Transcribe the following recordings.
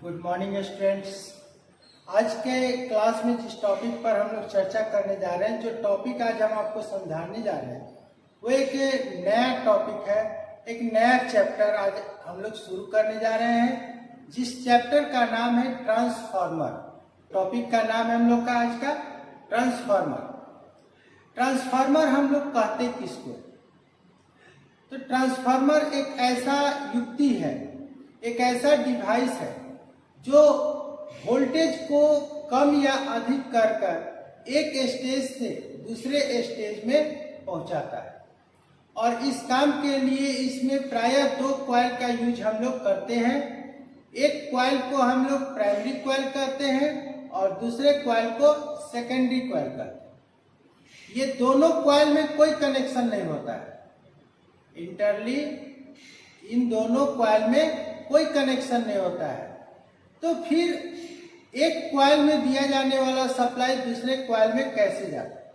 Good morning students. आज के class में जिस टॉपिक पर हम लोग चर्चा करने जा रहे हैं, जो टॉपिक आज हम आपको समझाने जा रहे हैं वो एक नया टॉपिक है, एक नया चैप्टर आज हम लोग शुरू करने जा रहे हैं, जिस चैप्टर का नाम है ट्रांसफार्मर। टॉपिक का नाम है हम लोग का आज का ट्रांसफार्मर। ट्रांसफार्मर हम लोग कहते किसको? तो ट्रांसफार्मर एक ऐसा युक्ति है, एक ऐसा डिवाइस है जो वोल्टेज को कम या अधिक कर कर एक स्टेज से दूसरे स्टेज में पहुंचाता है। और इस काम के लिए इसमें प्रायः दो कॉइल का यूज हम लोग करते हैं। एक कॉइल को हम लोग प्राइमरी कॉइल कहते हैं और दूसरे कॉइल को सेकेंडरी कॉइल कहते हैं। ये दोनों कॉइल में कोई कनेक्शन नहीं होता है, इंटरली इन दोनों कॉइल में कोई कनेक्शन नहीं होता है। तो फिर एक कॉइल में दिया जाने वाला सप्लाई दूसरे कॉइल में कैसे जाता है?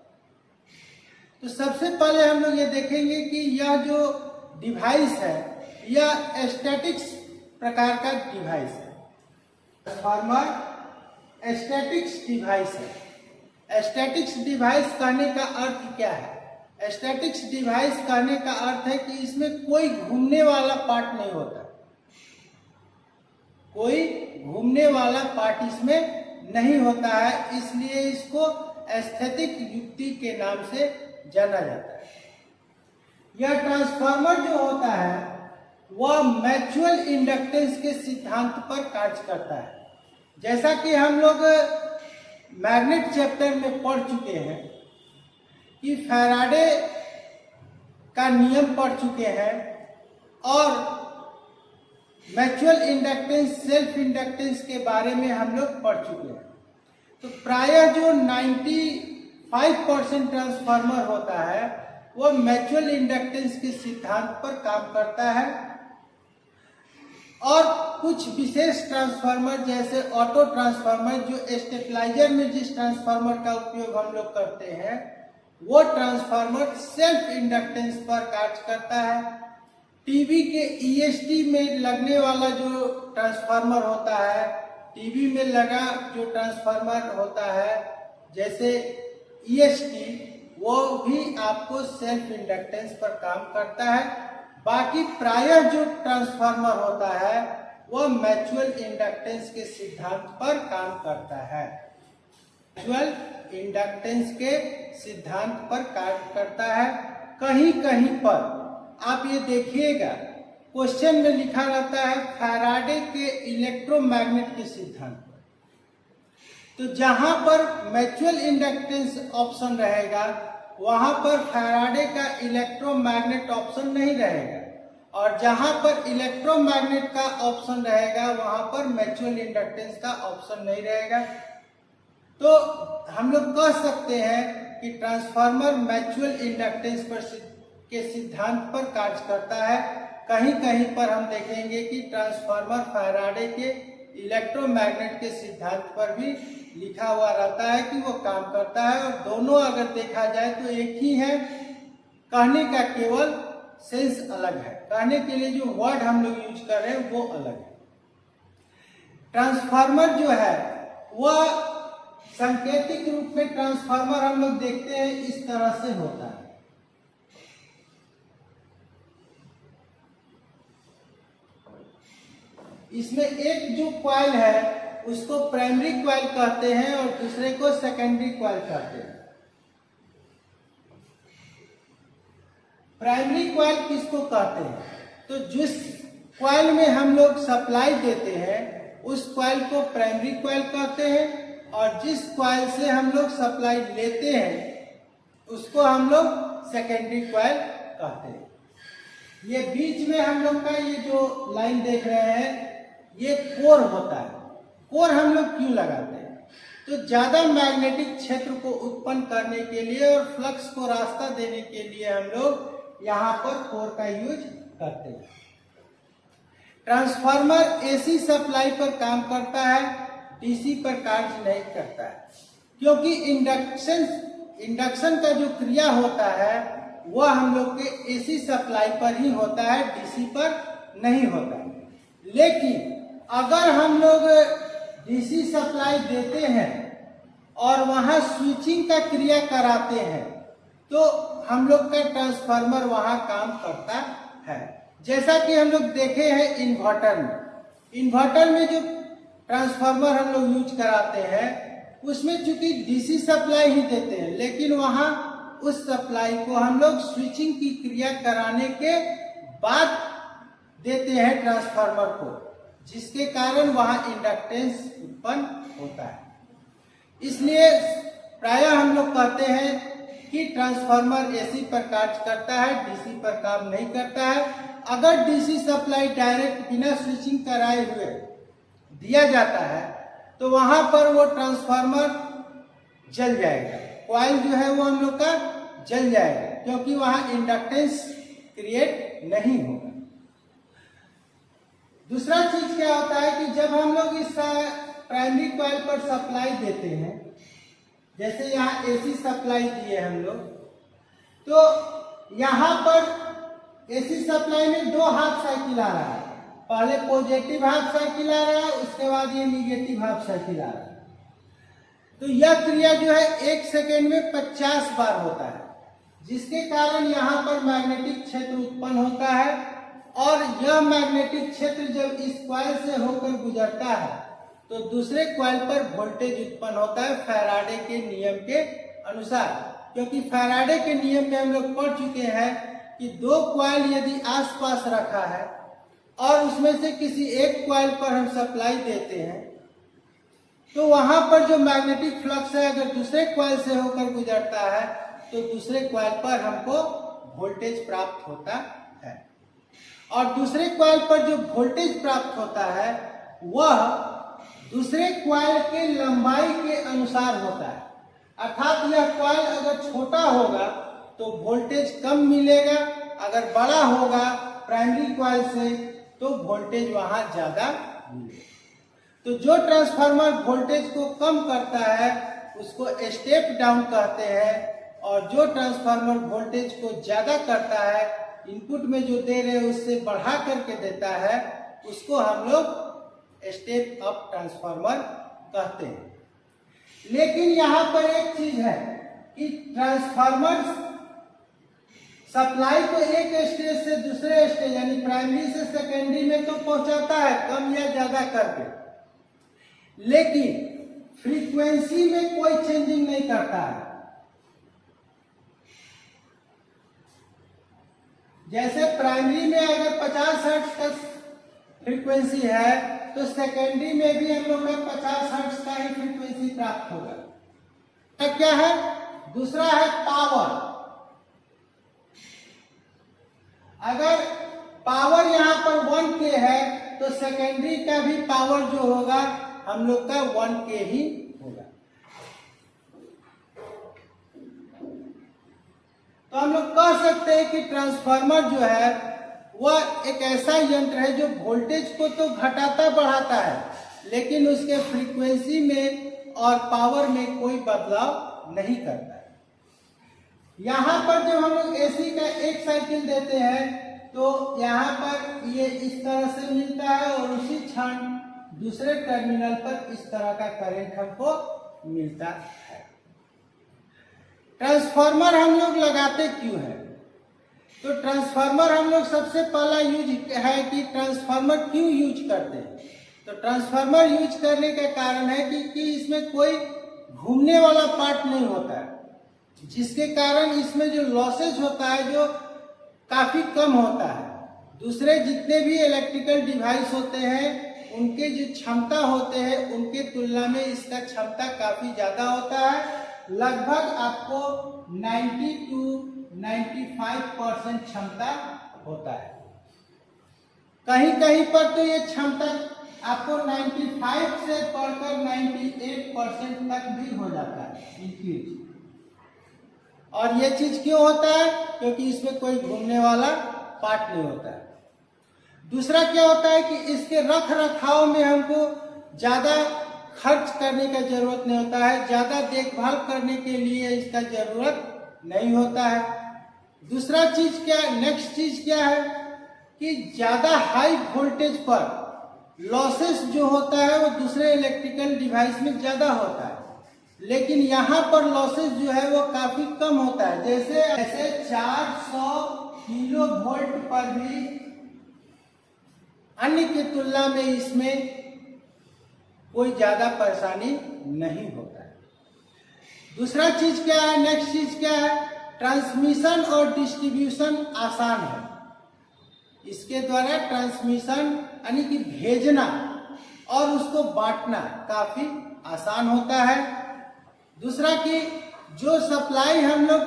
तो सबसे पहले हम लोग ये देखेंगे कि यह जो डिवाइस है यह स्टैटिक्स प्रकार का डिवाइस है। ट्रांसफार्मर स्टैटिक्स डिवाइस है। स्टैटिक्स डिवाइस कहने का अर्थ क्या है? स्टैटिक्स डिवाइस कहने का अर्थ है कि इसमें कोई घूमने वाला पार्ट नहीं होता, कोई घूमने वाला पार्ट इसमें नहीं होता है, इसलिए इसको एस्थेटिक युक्ति के नाम से जाना जाता है। यह ट्रांसफार्मर जो होता है वह म्यूचुअल इंडक्टेंस के सिद्धांत पर कार्य करता है। जैसा कि हम लोग मैग्नेट चैप्टर में पढ़ चुके हैं कि फैराडे का नियम पढ़ चुके हैं और म्यूचुअल इंडक्टेंस, सेल्फ इंडक्टेंस के बारे में हम लोग पढ़ चुके हैं। तो प्रायः जो 95% ट्रांसफार्मर होता है वो म्यूचुअल इंडक्टेंस के सिद्धांत पर काम करता है। और कुछ विशेष ट्रांसफार्मर जैसे ऑटो ट्रांसफार्मर, जो स्टेबलाइजर में जिस ट्रांसफार्मर का उपयोग हम लोग करते हैं वो ट्रांसफार्मर सेल्फ इंडक्टेंस पर कार्य करता है। टीवी के ईएसटी में लगने वाला जो ट्रांसफार्मर होता है, टीवी में लगा जो ट्रांसफार्मर होता है जैसे ईएसटी, वो भी आपको सेल्फ इंडक्टेंस पर काम करता है। बाकी प्रायः जो ट्रांसफार्मर होता है वह म्यूचुअल इंडक्टेंस के सिद्धांत पर काम करता है, म्यूचुअल इंडक्टेंस के सिद्धांत पर कार्य करता है। कहीं कहीं पर आप ये देखिएगा क्वेश्चन में लिखा रहता है फैराडे के इलेक्ट्रोमैग्नेट के सिद्धांत पर। तो जहां पर म्यूचुअल इंडक्टेंस ऑप्शन रहेगा वहां पर फैराडे का इलेक्ट्रोमैग्नेट ऑप्शन नहीं रहेगा, और जहां पर इलेक्ट्रोमैग्नेट का ऑप्शन रहेगा वहां पर म्यूचुअल इंडक्टेंस का ऑप्शन नहीं रहेगा। तो हम लोग कह सकते हैं कि ट्रांसफार्मर म्यूचुअल इंडक्टेंस पर के सिद्धांत पर कार्य करता है। कहीं कहीं पर हम देखेंगे कि ट्रांसफार्मर फैराडे के इलेक्ट्रोमैग्नेट के सिद्धांत पर भी लिखा हुआ रहता है कि वो काम करता है। और दोनों अगर देखा जाए तो एक ही है, कहने का केवल सेंस अलग है, कहने के लिए जो वर्ड हम लोग यूज कर रहे हैं वो अलग है। ट्रांसफार्मर जो है वह सांकेतिक रूप में ट्रांसफार्मर हम लोग देखते हैं इस तरह से होता है। इसमें एक जो कॉइल है उसको प्राइमरी कॉइल कहते हैं और दूसरे को सेकेंडरी कॉइल कहते हैं। प्राइमरी कॉइल किसको कहते हैं? तो जिस कॉइल में हम लोग सप्लाई देते हैं उस कॉइल को प्राइमरी कॉइल कहते हैं, और जिस कॉइल से हम लोग सप्लाई लेते हैं उसको हम लोग सेकेंडरी कॉइल कहते हैं। ये बीच में हम लोग का ये जो लाइन देख रहे हैं ये कोर होता है। कोर हम लोग क्यों लगाते हैं? तो ज्यादा मैग्नेटिक क्षेत्र को उत्पन्न करने के लिए और फ्लक्स को रास्ता देने के लिए हम लोग यहाँ पर कोर का यूज करते हैं। ट्रांसफार्मर एसी सप्लाई पर काम करता है, डीसी पर कार्य नहीं करता है, क्योंकि इंडक्शन का जो क्रिया होता है वह हम लोग के एसी सप्लाई पर ही होता है, डीसी पर नहीं होता है। लेकिन अगर हम लोग डीसी सप्लाई देते हैं और वहां स्विचिंग का क्रिया कराते हैं तो हम लोग का ट्रांसफार्मर वहां काम करता है। जैसा कि हम लोग देखे हैं इन्वर्टर में जो ट्रांसफार्मर हम लोग यूज कराते हैं उसमें चूंकि डीसी सप्लाई ही देते हैं, लेकिन वहां उस सप्लाई को हम लोग स्विचिंग की क्रिया कराने के बाद देते हैं ट्रांसफार्मर को, जिसके कारण वहां इंडक्टेंस उत्पन्न होता है। इसलिए प्रायः हम लोग कहते हैं कि ट्रांसफार्मर एसी पर कार्य करता है, डीसी पर काम नहीं करता है। अगर डीसी सप्लाई डायरेक्ट बिना स्विचिंग कराए हुए दिया जाता है तो वहां पर वो ट्रांसफार्मर जल जाएगा, कॉइल जो है वो हम लोग का जल जाएगा, क्योंकि वहां इंडक्टेंस क्रिएट नहीं होगा। दूसरा चीज क्या होता है कि जब हम लोग इस प्राइमरी कॉइल पर सप्लाई देते हैं, जैसे यहाँ एसी सप्लाई दिए हम लोग, तो यहाँ पर एसी सप्लाई में दो हाफ साइकिल आ रहा है। पहले पॉजिटिव हाफ साइकिल आ रहा है, उसके बाद ये निगेटिव हाफ साइकिल आ रहा है। तो यह क्रिया जो है 1 सेकेंड में 50 बार होता है, जिसके कारण यहाँ पर मैग्नेटिक क्षेत्र उत्पन्न होता है। और यह मैग्नेटिक क्षेत्र जब इस कॉइल से होकर गुजरता है तो दूसरे कॉइल पर वोल्टेज उत्पन्न होता है फैराडे के नियम के अनुसार। क्योंकि फैराडे के नियम में हम लोग पढ़ चुके हैं कि दो कॉइल यदि आसपास रखा है और उसमें से किसी एक कॉइल पर हम सप्लाई देते हैं तो वहां पर जो मैग्नेटिक फ्लक्स है अगर दूसरे कॉइल से होकर गुजरता है तो दूसरे कॉइल पर हमको वोल्टेज प्राप्त होता है। और दूसरे कॉइल पर जो वोल्टेज प्राप्त होता है वह दूसरे कॉइल के लंबाई के अनुसार होता है। अर्थात यह कॉइल अगर छोटा होगा तो वोल्टेज कम मिलेगा, अगर बड़ा होगा प्राइमरी कॉइल से तो वोल्टेज वहां ज्यादा मिलेगा। तो जो ट्रांसफार्मर वोल्टेज को कम करता है उसको स्टेप डाउन कहते हैं, और जो ट्रांसफार्मर वोल्टेज को ज्यादा करता है, इनपुट में जो दे रहे हैं उससे बढ़ा करके देता है, उसको हम लोग स्टेप अप ट्रांसफार्मर कहते हैं। लेकिन यहाँ पर एक चीज है कि ट्रांसफार्मर सप्लाई को एक स्टेज से दूसरे स्टेज यानी प्राइमरी से सेकेंडरी में तो पहुंचाता है कम या ज्यादा करके, लेकिन फ्रीक्वेंसी में कोई चेंजिंग नहीं करता है। जैसे प्राइमरी में अगर 50 हर्ट्ज का फ्रीक्वेंसी है तो सेकेंडरी में भी हम लोग का 50 हर्ट्ज का ही फ्रीक्वेंसी प्राप्त होगा। तो क्या है? दूसरा है पावर। अगर पावर यहाँ पर 1K है तो सेकेंडरी का भी पावर जो होगा हम लोग का 1K ही होगा। तो हम लोग कह सकते हैं कि ट्रांसफार्मर जो है वह एक ऐसा यंत्र है जो वोल्टेज को तो घटाता बढ़ाता है, लेकिन उसके फ्रीक्वेंसी में और पावर में कोई बदलाव नहीं करता है। यहाँ पर जब हम लोग एसी का एक साइकिल देते हैं तो यहाँ पर ये इस तरह से मिलता है और उसी क्षण दूसरे टर्मिनल पर इस तरह का करंट हमको मिलता है। ट्रांसफार्मर हम लोग लगाते क्यों है? तो ट्रांसफार्मर हम लोग सबसे पहला यूज है कि ट्रांसफार्मर क्यों यूज करते हैं। तो ट्रांसफार्मर यूज करने का कारण है कि इसमें कोई घूमने वाला पार्ट नहीं होता है, जिसके कारण इसमें जो लॉसेज होता है जो काफी कम होता है। दूसरे जितने भी इलेक्ट्रिकल डिवाइस होते हैं उनके जो क्षमता होते हैं उनके तुलना में इसका क्षमता काफी ज्यादा होता है। लगभग आपको 90 to 95% क्षमता होता है। कहीं कहीं पर तो ये क्षमता आपको 95 से बढ़कर 98% तक भी हो जाता है इंक्रीज। और ये चीज क्यों होता है? क्योंकि इसमें कोई घूमने वाला पार्ट नहीं होता है। दूसरा क्या होता है कि इसके रख रखाव में हमको ज्यादा खर्च करने का जरूरत नहीं होता है, ज्यादा देखभाल करने के लिए इसका जरूरत नहीं होता है। दूसरा चीज क्या, नेक्स्ट चीज क्या है कि ज्यादा हाई वोल्टेज पर लॉसेस जो होता है वो दूसरे इलेक्ट्रिकल डिवाइस में ज़्यादा होता है, लेकिन यहाँ पर लॉसेस जो है वो काफ़ी कम होता है। जैसे 400 किलो वोल्ट पर भी अन्य की तुलना में इसमें कोई ज़्यादा परेशानी नहीं होता है। दूसरा चीज़ क्या है, नेक्स्ट चीज़ क्या है, ट्रांसमिशन और डिस्ट्रीब्यूशन आसान है। इसके द्वारा ट्रांसमिशन यानी कि भेजना और उसको बांटना काफ़ी आसान होता है। दूसरा कि जो सप्लाई हम लोग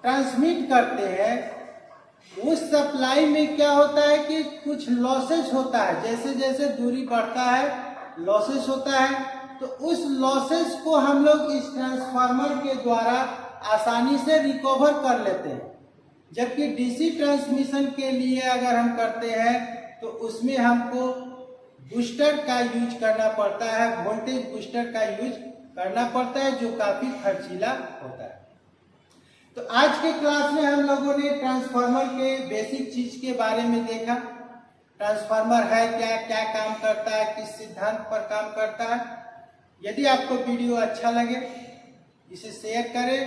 ट्रांसमिट करते हैं उस सप्लाई में क्या होता है कि कुछ लॉसेस होता है, जैसे जैसे दूरी बढ़ता है लॉसेस होता है, तो उस लॉसेस को हम लोग इस ट्रांसफार्मर के द्वारा आसानी से रिकवर कर लेते हैं। जबकि डीसी ट्रांसमिशन के लिए अगर हम करते हैं तो उसमें हमको बूस्टर का यूज करना पड़ता है, वोल्टेज बूस्टर का यूज करना पड़ता है, जो काफ़ी खर्चीला होता है। तो आज के क्लास में हम लोगों ने ट्रांसफार्मर के बेसिक चीज के बारे में देखा। ट्रांसफार्मर है क्या, क्या काम करता है, किस सिद्धांत पर काम करता है। यदि आपको वीडियो अच्छा लगे इसे शेयर करें,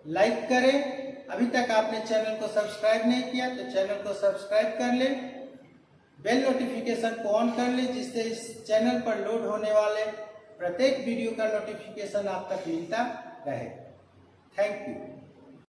लाइक करें। अभी तक आपने चैनल को सब्सक्राइब नहीं किया तो चैनल को सब्सक्राइब कर लें, बेल नोटिफिकेशन को ऑन कर लें, जिससे इस चैनल पर लोड होने वाले प्रत्येक वीडियो का नोटिफिकेशन आप तक मिलता रहे। Thank you.